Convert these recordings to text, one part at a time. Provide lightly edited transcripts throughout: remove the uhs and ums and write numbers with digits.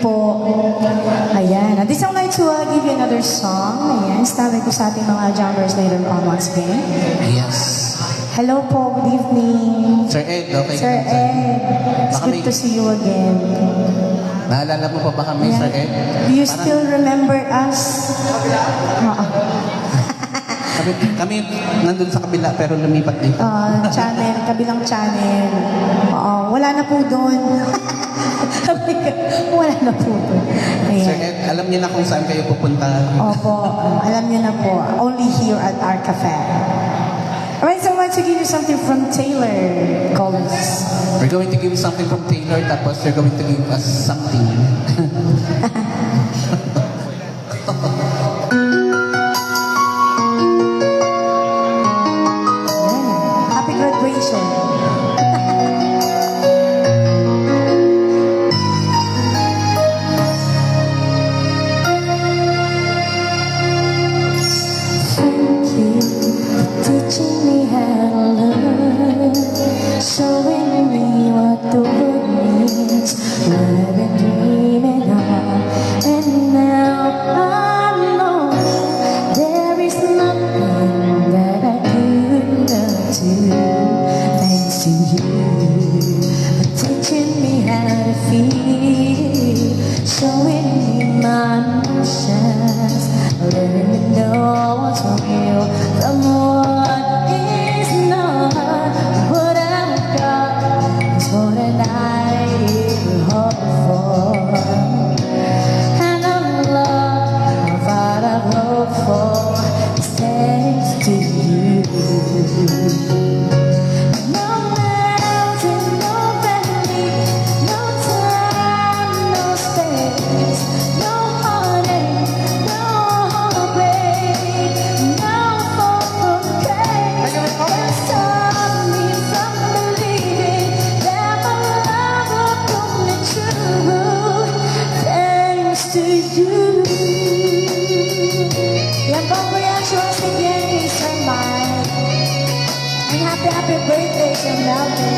po. Ayan. At this I'd like to give you another song. Ayan. Sabi ko sa ating mga jumpers later on once again. Yes. Hello po. Good evening. Sir Ed, okay. Sir Ed. It's Baka good to see you again. Naalala mo pa ba kami, Sir Ed? Do you still remember us? Oo. Kami nandun sa kabila pero lumipat dito. Channel, kabilang channel. Oo, wala na po doon. Wala na po doon. Sir Ayan. Ed, alam niyo na kung saan kayo pupunta. Opo, alam niyo na po. Only here at our cafe. Alright, so I want to give you something from Taylor Collins. We're going to give you something from Taylor, tapos you're going to give us something. Happy graduation. Thank you for teaching me how to love, showing me what the world needs, what I've been dreaming of, and now I know there is nothing that I could not do. Thanks to you for teaching me how to feel, showing me my emotions, letting me know what's real from what is not. What I've got is more than I ever hoped for, and the love that I've hoped for is thanks to you. No mountain, no valley, no time, no space, no heartache, no heartbreak, no fall from grace can stop me from believing that my love will come true. Thanks to you. Yan po ang reaction sa Jenny, Sir Mike. And happy birthday, Sir Melvin.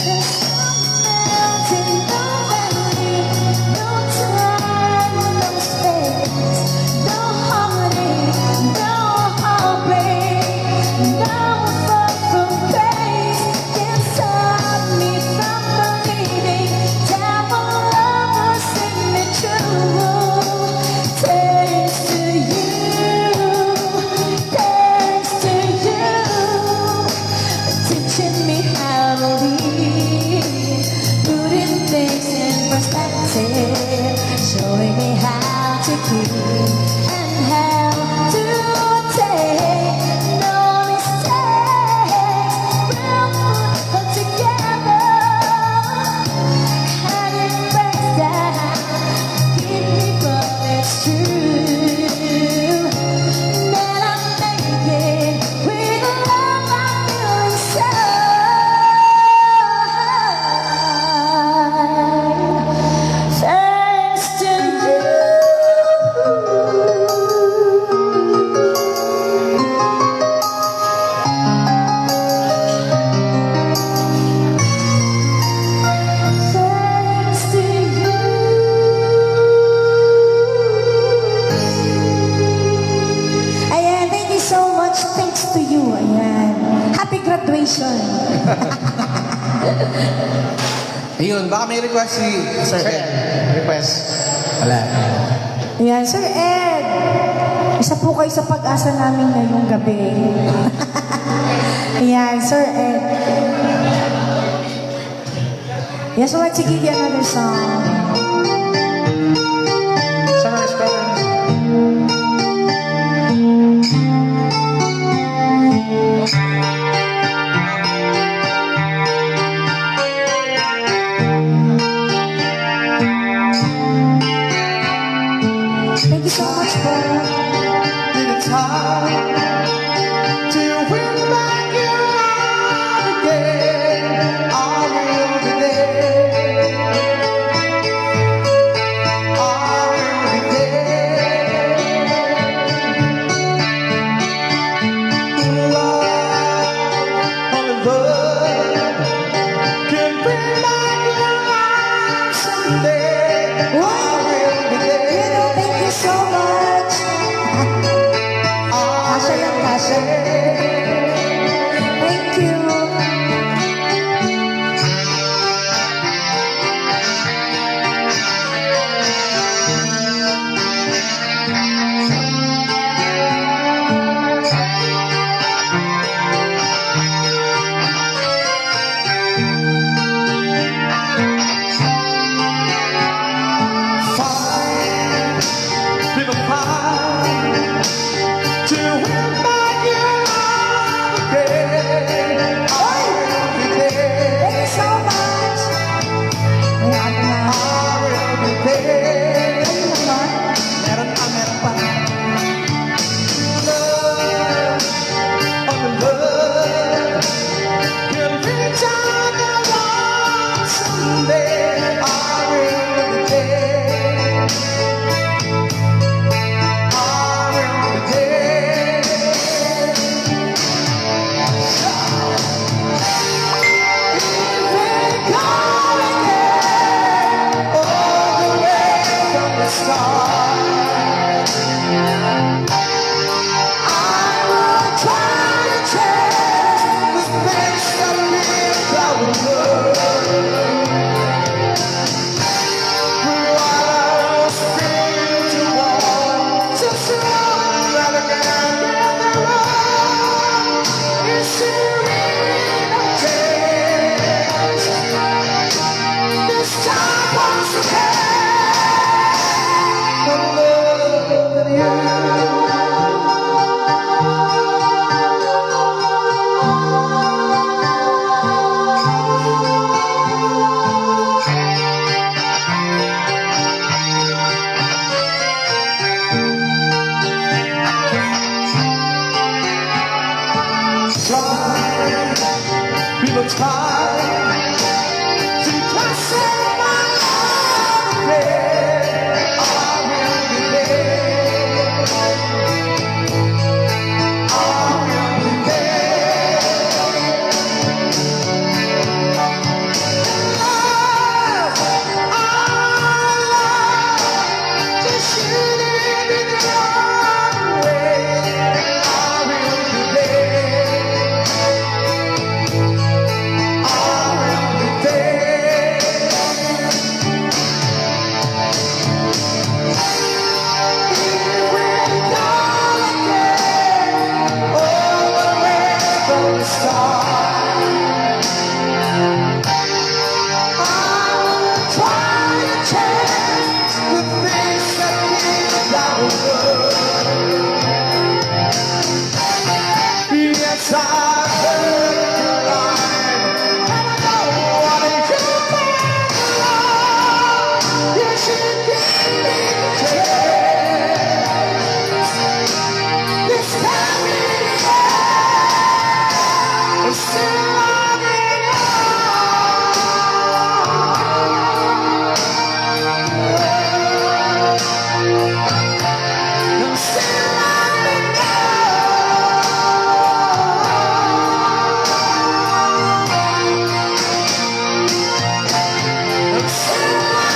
There's no mountain, no valley, no time, no space, no heartache, no heartbreak, no fall from grace can stop me from believing that my love will see me through. Thanks to you, thanks to you, teaching me how to live, putting things in perspective, showing me how to give and how to take. No mistakes, we'll put together, and it breaks down, give me but it's true. That I'm making with the love I feel inside. Thanks to you. Thanks to you. Ayan, thank you so much. Thanks to you. Ayan. Happy graduation. Ayun, baka may request si Sir Ed. Request. Wala. Ayan, Sir Ed. Isa po kayo sa pag-asa namin ngayong gabi. Ayan, Sir Ed. Yes, I'd like to give you another song. Sunrise Brothers. Thank you so much for It's hard to win back your love again. I will today. We will try to transcend my love. There, I will be there. I will be there. Love, just shooting in your way. I will be there. I will be there. Here we go again, all the way from the start. I will try to change the things that keep our love. Yes, I heard you lie. What did you think of love? You should give me a chance. This time in the end, I'm still loving you. I'm still loving you. I'm still loving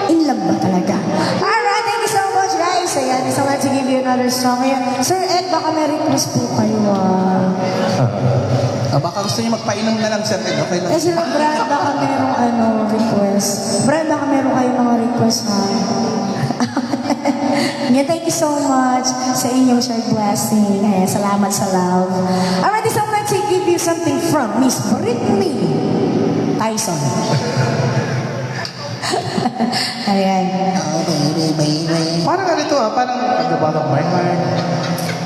In love ba talaga? Alright, thank you so much guys. Ayan, so let's give you another song here. Sir Ed, baka may request po kayo Baka gusto niyo magpainom na lang, Sir Ed. Okay lang. Eh sir Brad, baka merong request. Brad, baka meron kayong mga request ha. Yeah, thank you so much sa inyong shared blessing. Ayan, salamat sa love. Alright, so let's give you something from Miss Britney Tyson. Ayan. Parang ano ito parang at the bottom of my heart.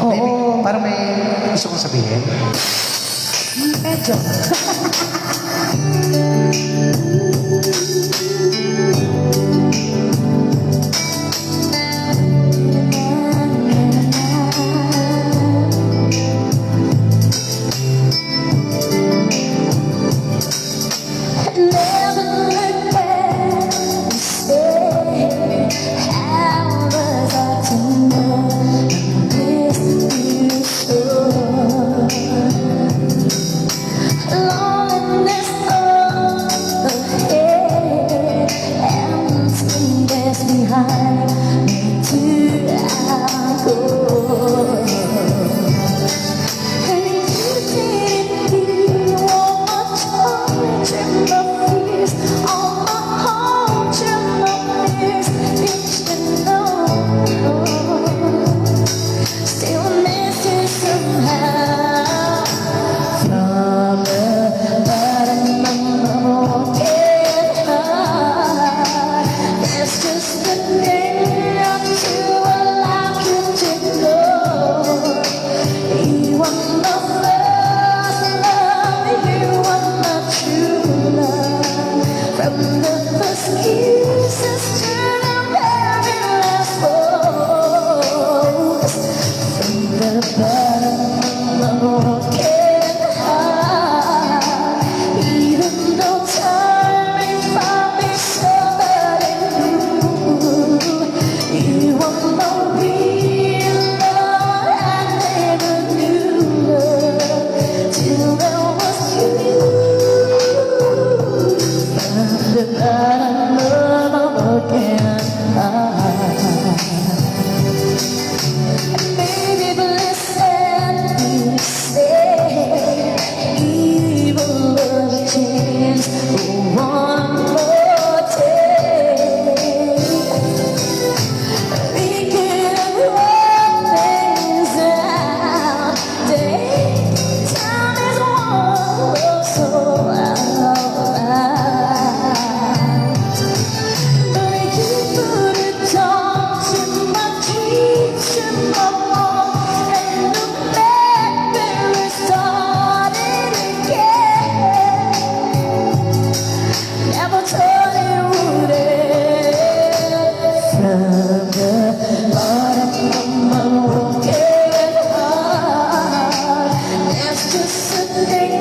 Oo. Maybe, parang may gusto kong sabihin. Medyo. Never look back and say, how was I to know this you so? Loneliness of the head and maybe bliss and peace. Evil love a chance for one more day. We can work things out. Daytime is one so out. But you put it on to my cheeks and my mouth, and the blackberry started again. Never told it would end. From the bottom of my broken heart, there's just a thing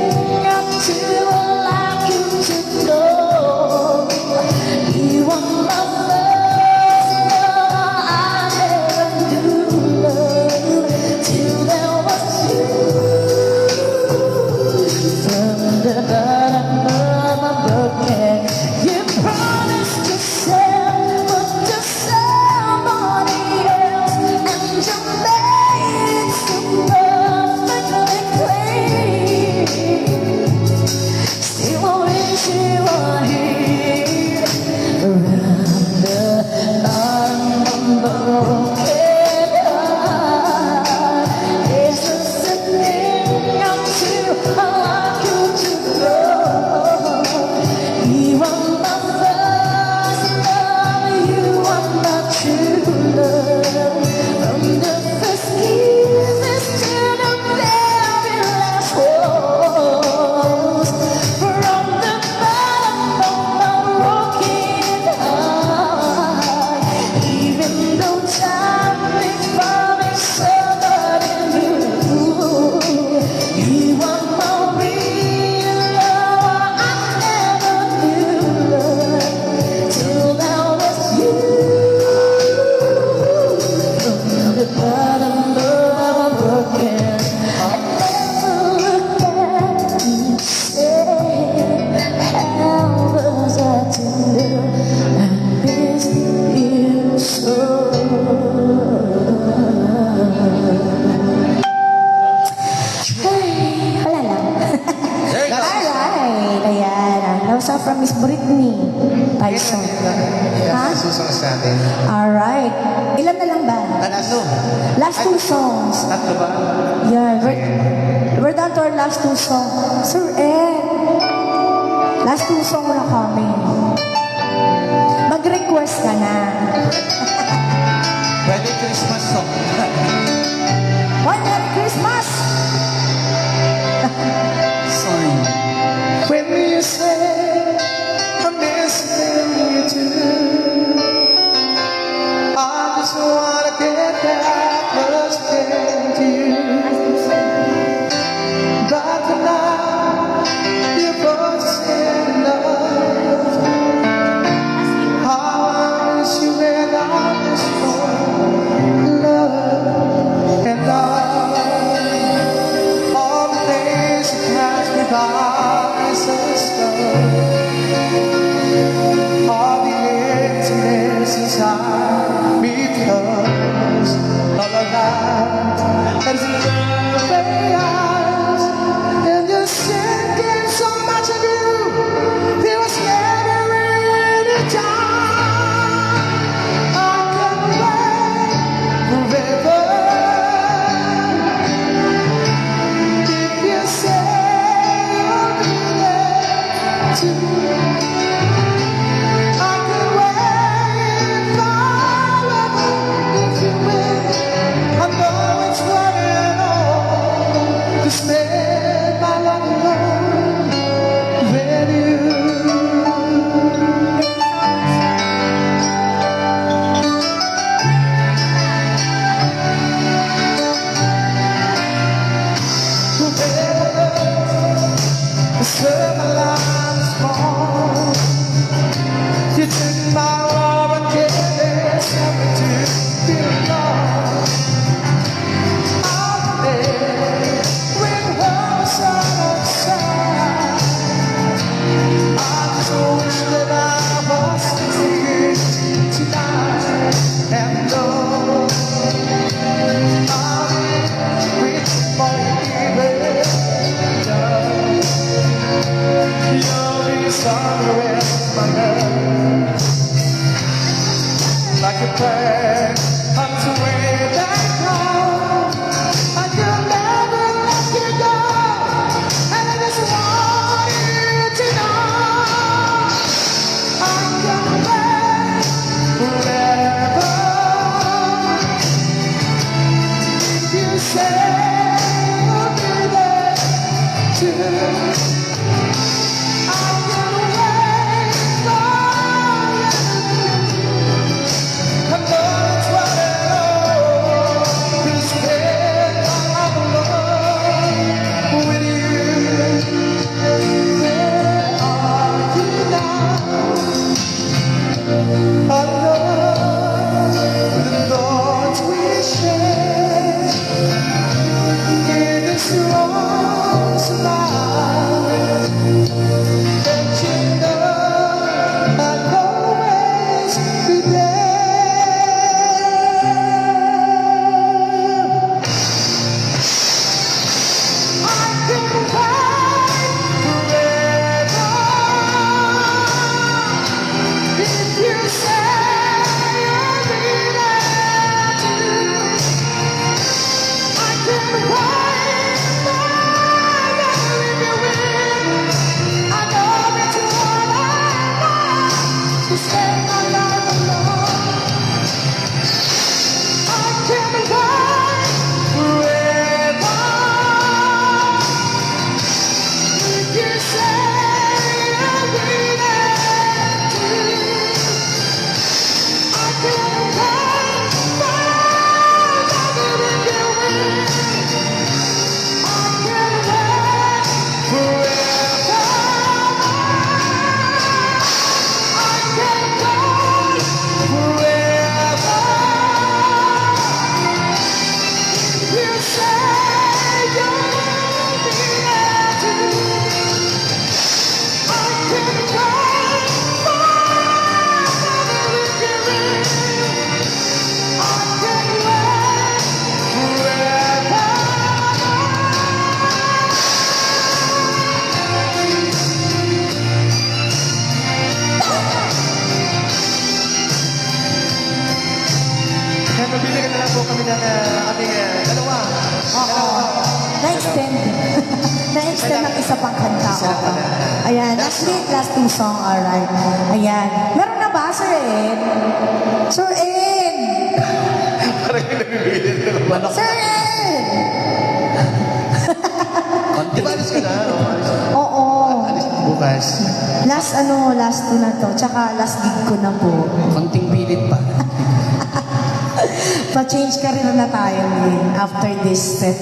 I do like you to know. You are my first love, I never knew love till there was you. From the bottom of my broken, you promised to sell, but to somebody else, and you made it so perfectly clean. Still I wish you were here. Around the bottom of my broken heart, there's just a thing I like you to know. You are my first love, you are my true love. From the first kisses to the very last rose. From the bottom of my broken heart, even though time may promise somebody new, you are my real love. I never knew love till there was you. From the bottom of my broken, I never look at you and say, how was I to know I miss you so? Ay, wala lang. Alright, ayan. Love song from Miss Britney Tyson. Ha? Susong sa atin. Alright. Ilan na lang ba? Ano? Last two songs. Tatlo ba? Yeah, we're down to our last two songs. Sir Ed, last two songs na kami. Mag-request ka na. Pwede Christmas song. One Merry Christmas! Sorry. When you say I'm missing you too, I just wanna get that close again to you. But tonight your voice is in love. How I miss you and I miss your love. Kaya mabibigyan na lang po kami ng aming dalawa. Oo. Na-extend. Na-extend ng isa pang kanta. Oo. Ayan. Last two song. Alright. Ayan. Meron na ba, Sir Ed? Sir Ed! Parang yung nabibigyan na lang. Sir Ed! Di ba alis ka na? Oo. Alis ka bukas. Last two na to. Tsaka last gig ko na po. Konting pilit pa. Pa-change career na tayo after this set.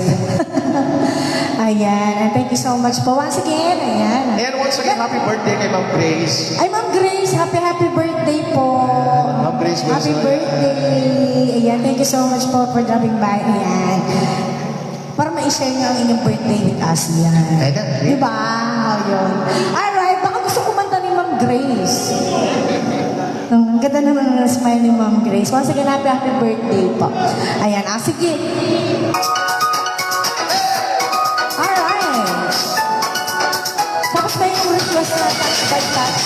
Ayan. And thank you so much po. Once again, ayan. And once again, happy birthday kay Ma'am Grace. Ay, Ma'am Grace, happy birthday po. Ma'am Grace Happy Wilson. birthday. Ayan, thank you so much po for dropping by. Ayan. Para ma-share niyo ang inyong birthday with us. Yan. Ayan. Di ba? Oh, yun. Alright, baka gusto kumanta ni Ma'am Grace. Ang ganda naman ng smile ni Ma'am Grace. Once again, happy birthday po. Ayan, sige. Alright. Tapos na yung request na touch by touch.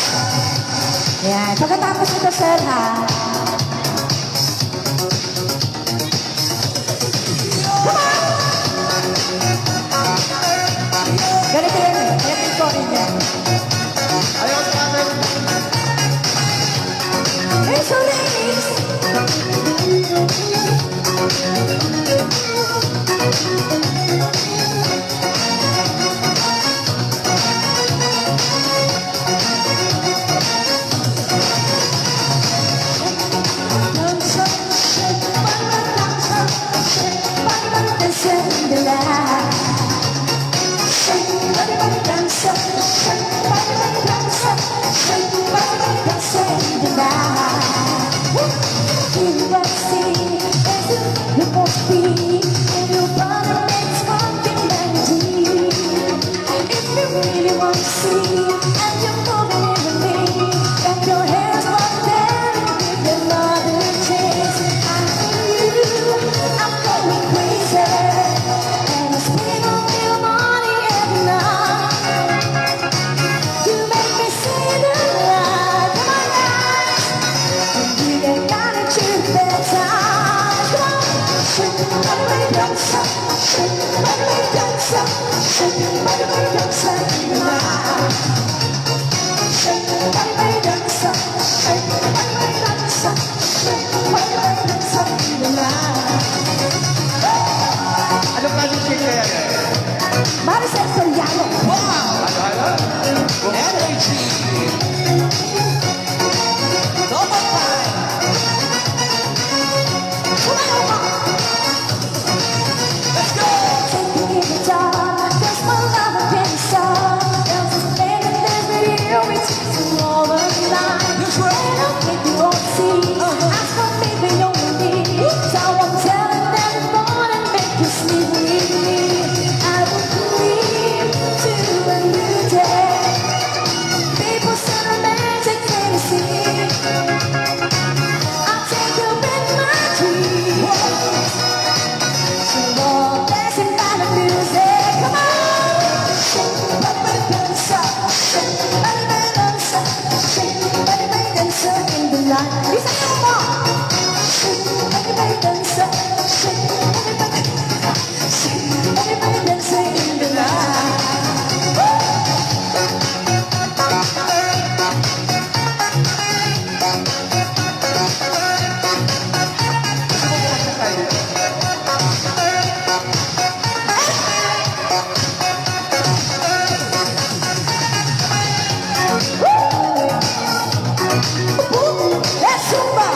Ayan. Pagkatapos ito, sir, ha? Come on! Ganito yan eh. Ganito ko rin yan. Ayaw sa atin. Hey, so ladies! Ano Maricel Soriano. Wow! Energy! Double time! Sumayaw ka! Let's go! Taking it down, there's my love again, son. There's a thing that there's with you, it's just all the line. You try. And I'll make you all see. Ask for me, but you only need. So I'm telling every morning, make you sleep with me. I will believe to a new day. People say romantic fantasy. I'll take you in my dreams. So long dancing by the music. Come on! Shake, baby, dancer. Shake, baby, dancer. Shake, baby, dancer in the night. Isa niyo mo! Shake, baby, dancer. Shake, baby, dancer in the night. Let's zumba!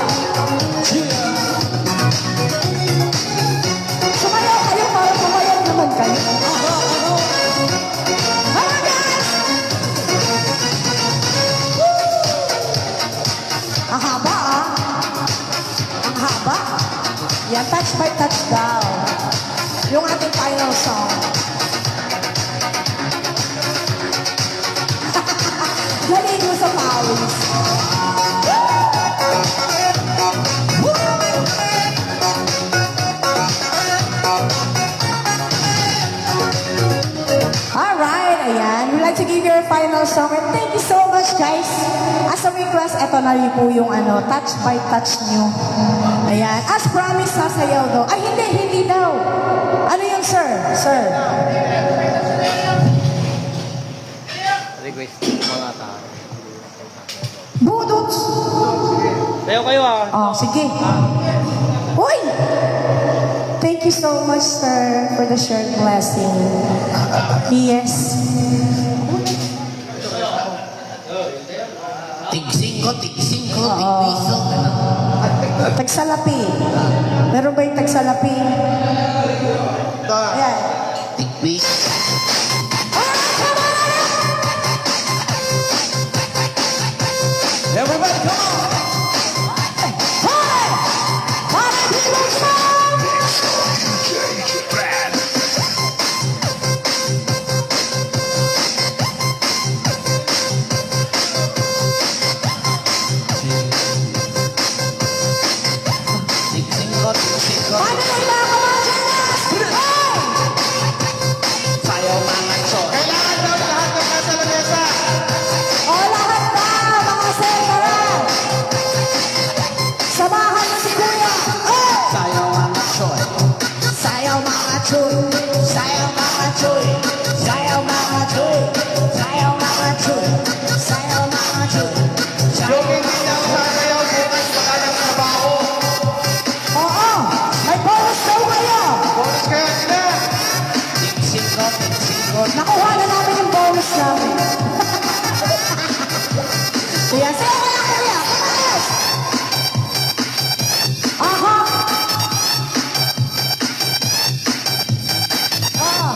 Sumayaw kayo para sumayaw naman kayo. Mga guys! Ang haba ah. Ang haba. Yan, touch by touch daw. Yung ating final song. Naligo sa pawis. Alright, ayan. We'd like to give you our final song. And thank you so much, guys. As a request, eto na rin po yung touch by touch nyo. Ayan. As promised, sasayaw daw. Ay, hindi daw. Ano yun, sir? Sir. Request mga tao. Budot. Tayo kayo ah. Oh, sige. Uy! Thank you so much, sir, for the shirt blessing. Yes. Tigsing ko, tigpiso. Tagsalapi. Meron ba yung tagsalapi? Ayan. Tigpiso. Everybody, come on! Hey! Para people song! Tigsing ko. Paano na yung mga kamarjanas? Hey! Sayaw mga chon. Kailangan daw lahat ng nasa lamesa. O lahat na, mga senara! Samahan mo si Kuya! Hey! Sayaw mga chon. Sayaw mga chuy! Sayaw mga chuy! Sayaw mga chuy! Sayaw mga chuy! Sayaw mga chuy! Yung hindi lang sasayaw, bukas baka ng trabaho. Oo! May bonus daw kayo! Bonus kaya nila. Tigsing ko. Nakuha na namin yung bonus namin. Kuya, sayo ka lang, Kuya! Kumalis! Aha! Oh!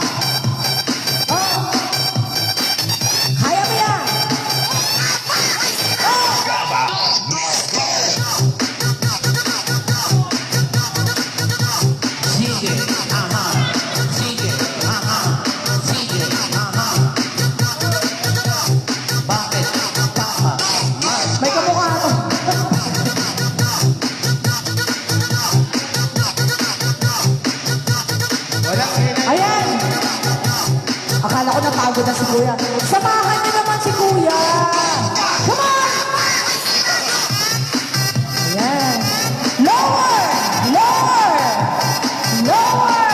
Oh! Kaya mo yan! Sige, aha. Sige, aha. Sige, aha. Bakit? Tama. May kamukha ako. Walang hinay. Ayan! Akala ko napagod na si Kuya. Samahan niyo naman si Kuya! Come on! Ayan. Lower! Lower! Lower!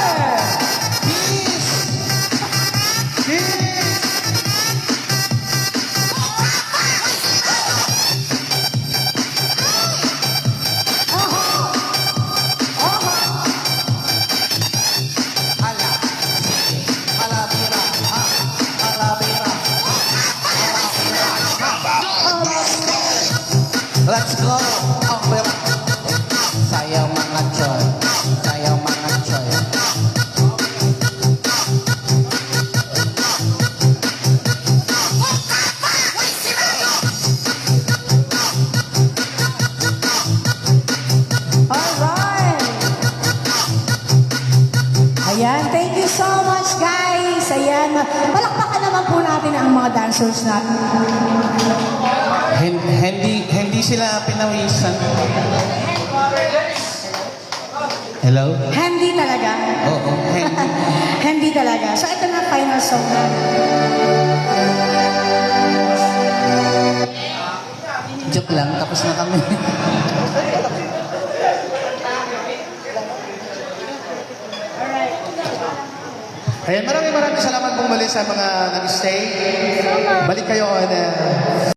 Hala. Sige. Hala, Let's go! Oh, well. Sayaw mga choy. Sayaw mga choy. Alright! Ayan, thank you so much guys! Ayan, palakpakan naman po natin ang mga dancers natin. Hindi sila pinawisan. Hello? Handy talaga. Oo, hindi. Handy talaga. So ito na final song na. Joke lang, tapos na kami. Ayan, maraming salamat pong muli sa mga nag-stay. Balik kayo on